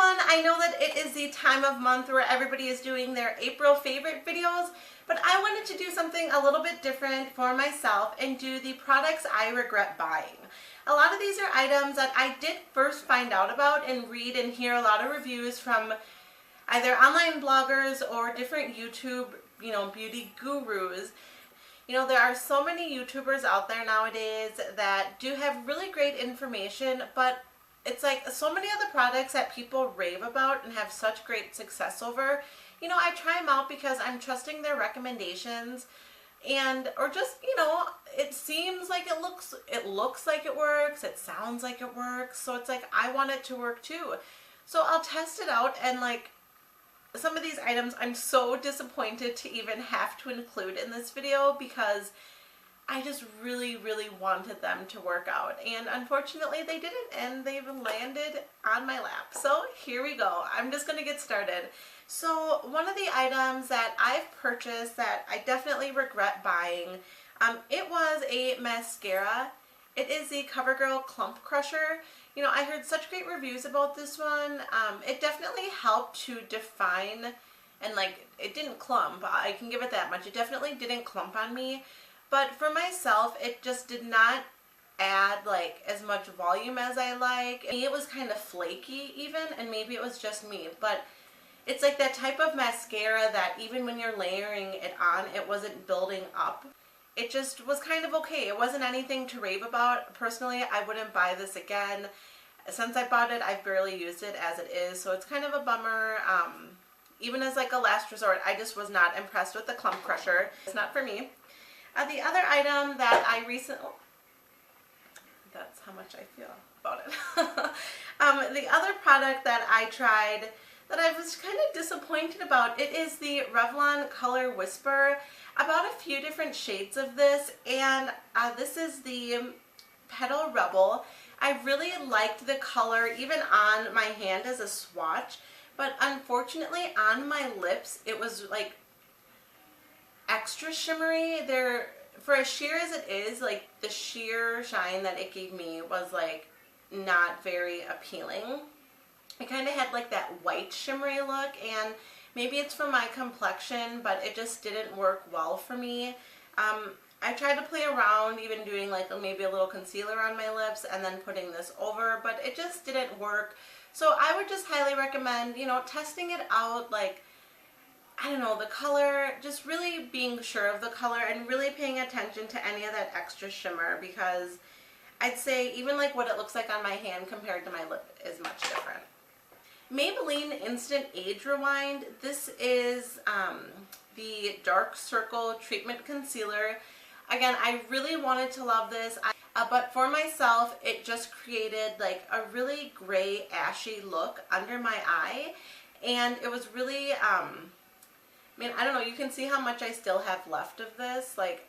everyone, I know that it is the time of month where everybody is doing their April favorite videos, but I wanted to do something a little bit different for myself and do the products I regret buying. A lot of these are items that I did first find out about and read and hear a lot of reviews from either online bloggers or different YouTube, beauty gurus. There are so many YouTubers out there nowadays that do have really great information, but it's like so many of the products that people rave about and have such great success over, I try them out because I'm trusting their recommendations or just, it seems like it looks like it works, it sounds like it works, so it's like I want it to work too. So I'll test it out, and like some of these items I'm so disappointed to even have to include in this video because I just really wanted them to work out, and unfortunately they didn't, and they've landed on my lap. So here we go. I'm just gonna get started. So one of the items that I've purchased that I definitely regret buying, it was a mascara. It is the Covergirl Clump Crusher. I heard such great reviews about this one. It definitely helped to define, and like it didn't clump. I can give it that much. It definitely didn't clump on me. But for myself, it just did not add like as much volume as I like. It was kind of flaky even, and maybe it was just me, but it's like that type of mascara that even when you're layering it on, it wasn't building up. It just was kind of okay. It wasn't anything to rave about. Personally, I wouldn't buy this again. Since I bought it, I've barely used it as it is, so it's kind of a bummer. Even as like a last resort, I just was not impressed with the Clump Crusher. It's not for me. The other item that I recently, that's how much I feel about it. The other product that I tried that I was kind of disappointed about, it is the Revlon Color Whisper. I bought a few different shades of this, and this is the Petal Rebel. I really liked the color even on my hand as a swatch, but unfortunately on my lips it was like extra shimmery. For as sheer as it is, like the sheer shine that it gave me was like not very appealing. It kind of had like that white shimmery look, and maybe it's for my complexion, but it just didn't work well for me. I tried to play around even doing like maybe a little concealer on my lips and then putting this over, but it just didn't work. So I would just highly recommend, testing it out, like I don't know, the color, just really being sure of the color and really paying attention to any of that extra shimmer, because I'd say even like what it looks like on my hand compared to my lip is much different. Maybelline Instant Age Rewind. This is the Dark Circle Treatment Concealer. Again, I really wanted to love this, but for myself, it just created like a really gray, ashy look under my eye, and it was really, I don't know, you can see how much I still have left of this. Like,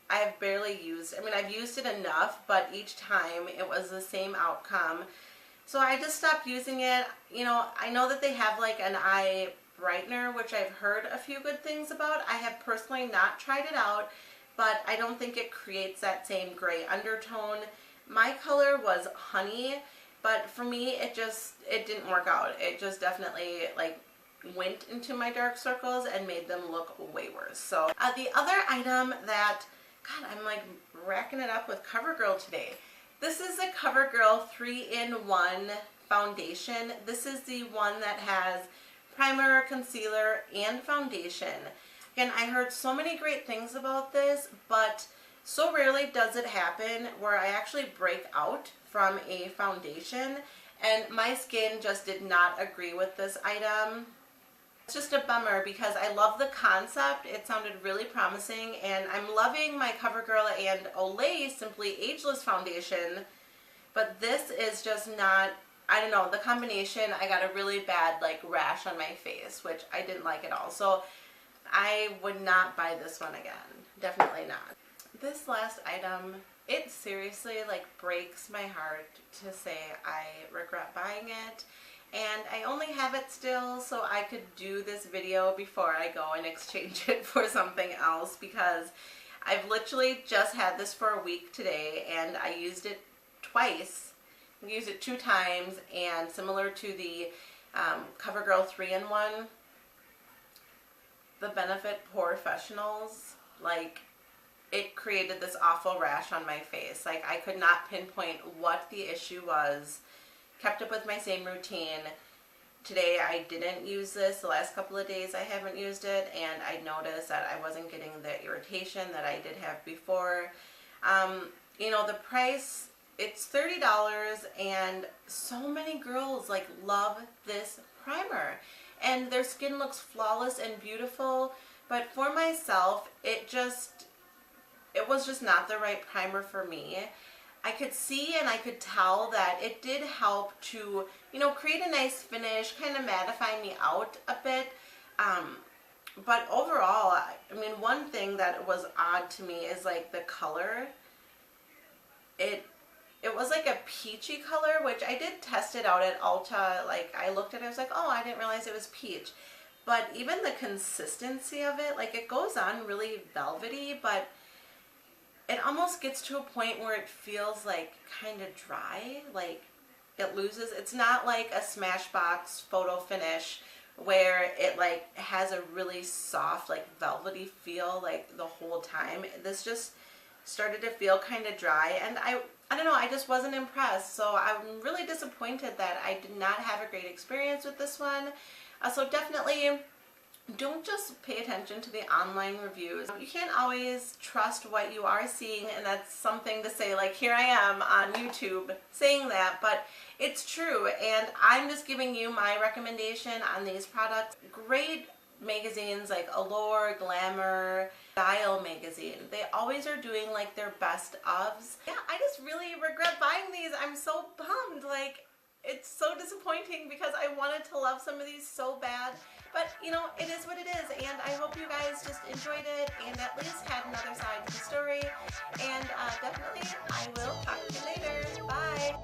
I have barely used, I've used it enough, but each time it was the same outcome. So I just stopped using it. I know that they have like an eye brightener, which I've heard a few good things about. I have personally not tried it out, but I don't think it creates that same gray undertone. My color was honey, but for me, it didn't work out. It just definitely like went into my dark circles and made them look way worse. So the other item that, God, I'm like racking it up with CoverGirl today. This is the CoverGirl 3-in-1 foundation. This is the one that has primer, concealer, and foundation. Again, I heard so many great things about this, but so rarely does it happen where I actually break out from a foundation, and my skin just did not agree with this item. It's just a bummer because I love the concept. It sounded really promising, and I'm loving my CoverGirl and Olay Simply Ageless foundation, but this is just not, I don't know, the combination, I got a really bad like rash on my face, which I didn't like at all. So I would not buy this one again. Definitely not. This last item, it seriously like breaks my heart to say I regret buying it. And I only have it still so I could do this video before I go and exchange it for something else, because I've literally just had this for a week today and I used it twice. I used it 2 times, and similar to the Covergirl 3-in-1. The Benefit Professionals, like, it created this awful rash on my face. Like, I could not pinpoint what the issue was. Kept up with my same routine. Today I didn't use this. The last couple of days I haven't used it, and I noticed that I wasn't getting the irritation that I did have before. You know, the price, it's $30, and so many girls like love this primer, and their skin looks flawless and beautiful. But for myself, it was just not the right primer for me. I could see and I could tell that it did help to, you know, create a nice finish, kind of mattify me out a bit. But overall, I mean, one thing that was odd to me is like the color. It was like a peachy color, which I did test it out at Ulta. Like, I looked at it, I was like, oh, I didn't realize it was peach. But even the consistency of it, like, it goes on really velvety, but it almost gets to a point where it feels like kind of dry, like it loses. It's not like a Smashbox photo finish where it like has a really soft, like velvety feel like the whole time. This just started to feel kind of dry, and I don't know, I just wasn't impressed. So I'm really disappointed that I did not have a great experience with this one. So definitely don't just pay attention to the online reviews. You can't always trust what you are seeing, and that's something to say, like, here I am on YouTube saying that, but it's true, and I'm just giving you my recommendation on these products. Great magazines like Allure, Glamour, Style magazine, they always are doing like their best ofs. Yeah, I just really regret buying these. I'm so bummed. Like, it's so disappointing because I wanted to love some of these so bad. But, you know, it is what it is, and I hope you guys just enjoyed it and at least had another side to the story. And definitely, I will talk to you later. Bye!